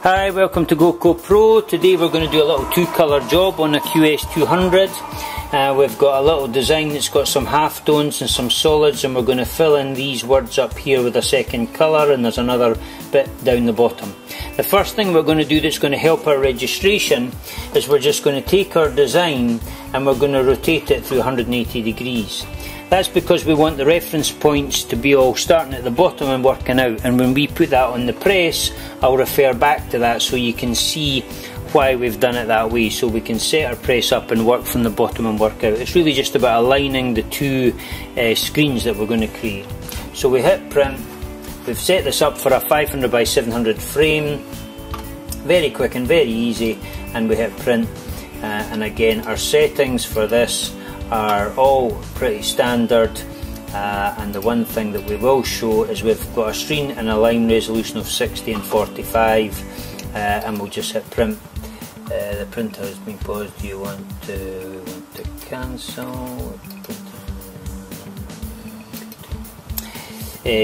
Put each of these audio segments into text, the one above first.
Hi, welcome to Goccopro. Today we're going to do a little two-colour job on a QS200. We've got a little design that's got some half-tones and some solids, and we're going to fill in these words up here with a second colour, and there's another bit down the bottom. The first thing we're going to do that's going to help our registration is we're just going to take our design and we're going to rotate it through 180 degrees. That's because we want the reference points to be all starting at the bottom and working out, and when we put that on the press I'll refer back to that so you can see why we've done it that way, so we can set our press up and work from the bottom and work out. It's really just about aligning the two screens that we're going to create. So we hit print, we've set this up for a 500 by 700 frame, very quick and very easy, and we hit print, and again our settings for this are all pretty standard, and the one thing that we will show is we've got a screen and a line resolution of 60 and 45, and we'll just hit print. The printer has been paused. Do you want to cancel?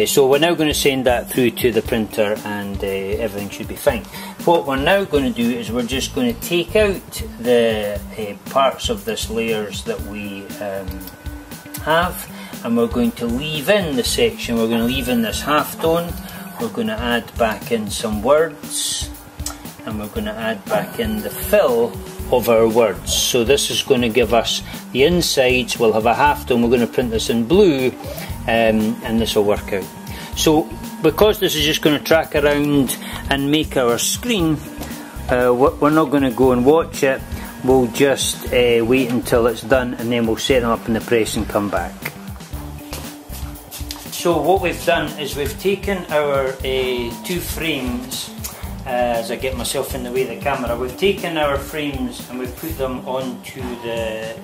So we're now going to send that through to the printer, and everything should be fine. What we're now going to do is we're just going to take out the parts of this layers that we have, and we're going to leave in the section. We're going to leave in this halftone. We're going to add back in some words, and we're going to add back in the fill of our words. So this is going to give us the insides. We'll have a halftone. We're going to print this in blue, and this will work out. So because this is just going to track around and make our screen, we're not going to go and watch it. We'll just wait until it's done, and then we'll set them up in the press and come back. So what we've done is we've taken our two frames, as I get myself in the way of the camera, we've taken our frames and we've put them onto the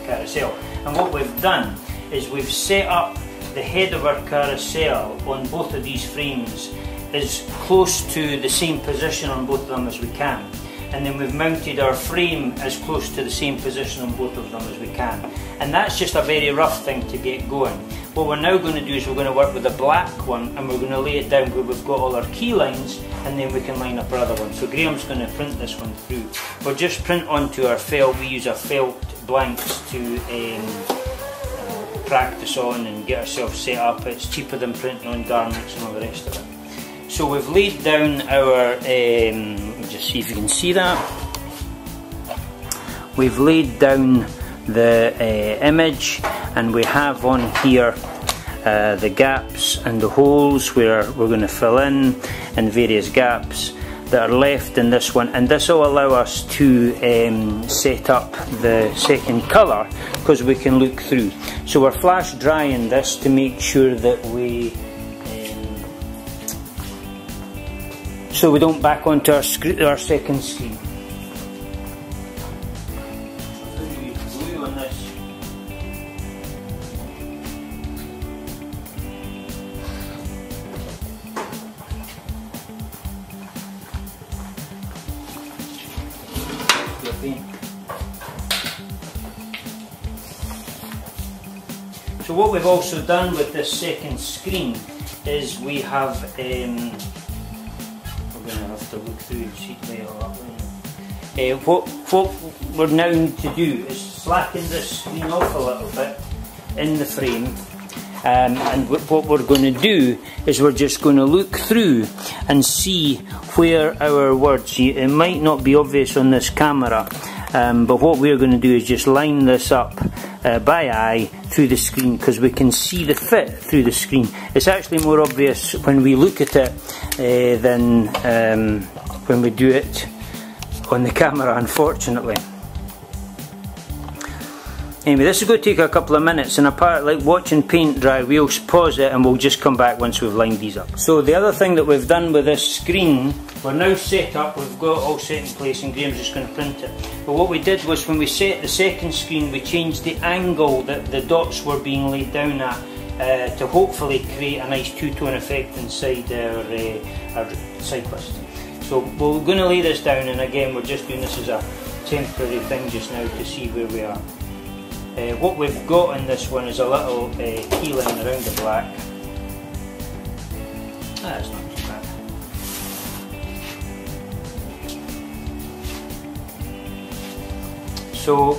carousel, and what we've done is we've set up the head of our carousel on both of these frames as close to the same position on both of them as we can, and then we've mounted our frame as close to the same position on both of them as we can, and that's just a very rough thing to get going. What we're now going to do is we're going to work with the black one, and we're going to lay it down where we've got all our key lines, and then we can line up our other one. So Graham's going to print this one through. We'll just print onto our felt. We use our felt blanks to practice on and get ourselves set up. It's cheaper than printing on garments and all the rest of it. So we've laid down our, just see if you can see that. We've laid down the image, and we have on here the gaps and the holes where we're going to fill in, and various gaps that are left in this one, and this will allow us to set up the second colour because we can look through. So we're flash drying this to make sure that we don't back onto our second screen. Glue on this. So what we've also done with this second screen is we have, we're going to have to look through and see what we're now need to do is slacken this screen off a little bit in the frame, and what we're going to do is we're just going to look through and see where our words, it might not be obvious on this camera, but what we're going to do is just line this up by eye through the screen, because we can see the fit through the screen. It's actually more obvious when we look at it than when we do it on the camera, unfortunately. Anyway, this is going to take a couple of minutes, and apart like watching paint dry, we'll pause it and we'll just come back once we've lined these up. So the other thing that we've done with this screen, we're now set up, we've got it all set in place, and Graham's just going to print it. But what we did was when we set the second screen, we changed the angle that the dots were being laid down at to hopefully create a nice two-tone effect inside our cyclist. So we're going to lay this down, and again we're just doing this as a temporary thing just now to see where we are. What we've got in this one is a little key line around the black. That's not too bad. So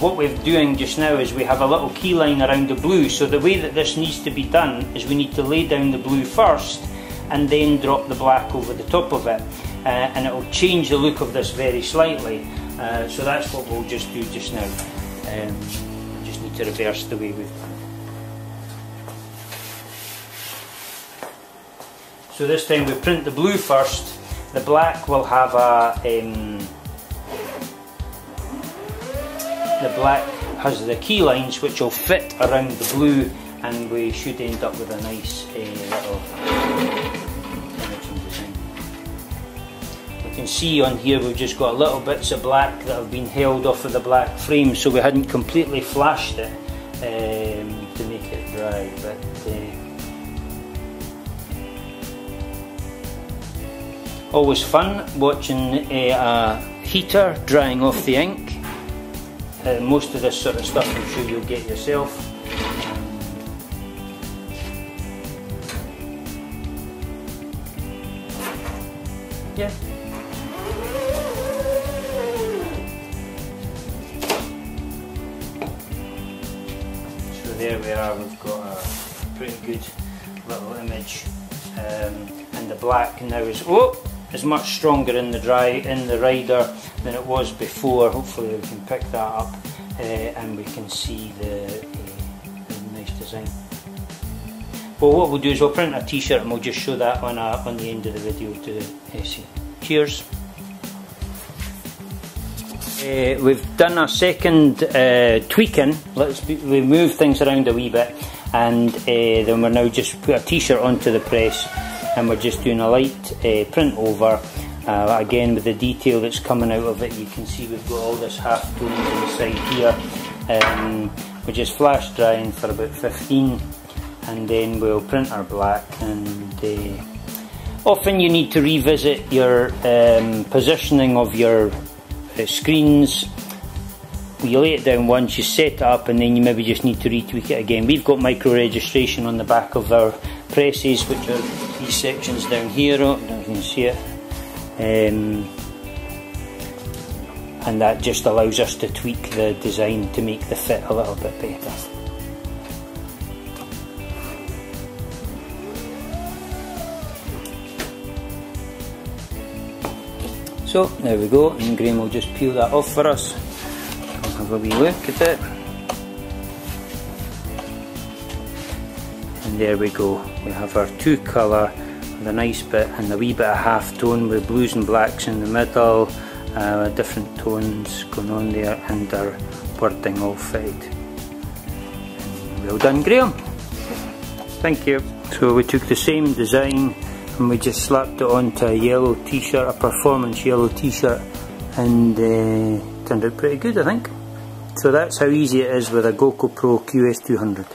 what we're doing just now is we have a little key line around the blue, so the way that this needs to be done is we need to lay down the blue first and then drop the black over the top of it, and it will change the look of this very slightly. So that's what we'll just do just now. We just need to reverse the way we've done it. So this time we print the blue first. The black will have a the black has the key lines which will fit around the blue, and we should end up with a nice little imaging design. You can see on here we've just got little bits of black that have been held off of the black frame, so we hadn't completely flashed it to make it dry, but always fun watching a heater drying off the ink. Most of this sort of stuff I'm sure you'll get yourself. Yeah. So there we are, we've got a pretty good little image, and the black now is much stronger in the rider than it was before. Hopefully we can pick that up and we can see the nice design. Well, what we'll do is we'll print a t-shirt and we'll just show that on the end of the video to see. Cheers. We've done a second tweaking. We move things around a wee bit, and then we're now just put a t-shirt onto the press, and we're just doing a light print over. Again, with the detail that's coming out of it, you can see we've got all this half tones inside here. We're just flash drying for about 15, and then we'll print our black. And often you need to revisit your positioning of your screens. You lay it down once, you set it up, and then you maybe just need to retweak it again. We've got micro registration on the back of our presses, which are these sections down here. I don't know if you can see it. And that just allows us to tweak the design to make the fit a little bit better. So there we go, and Graham will just peel that off for us. I'll have a wee look at it. And there we go, we have our two colour, the nice bit, and a wee bit of half tone with blues and blacks in the middle, different tones going on there, and our wording all fitted. And well done, Graham. Thank you. So we took the same design and we just slapped it onto a yellow t-shirt, a performance yellow t-shirt, and turned out pretty good, I think. So that's how easy it is with a Goccopro QS200.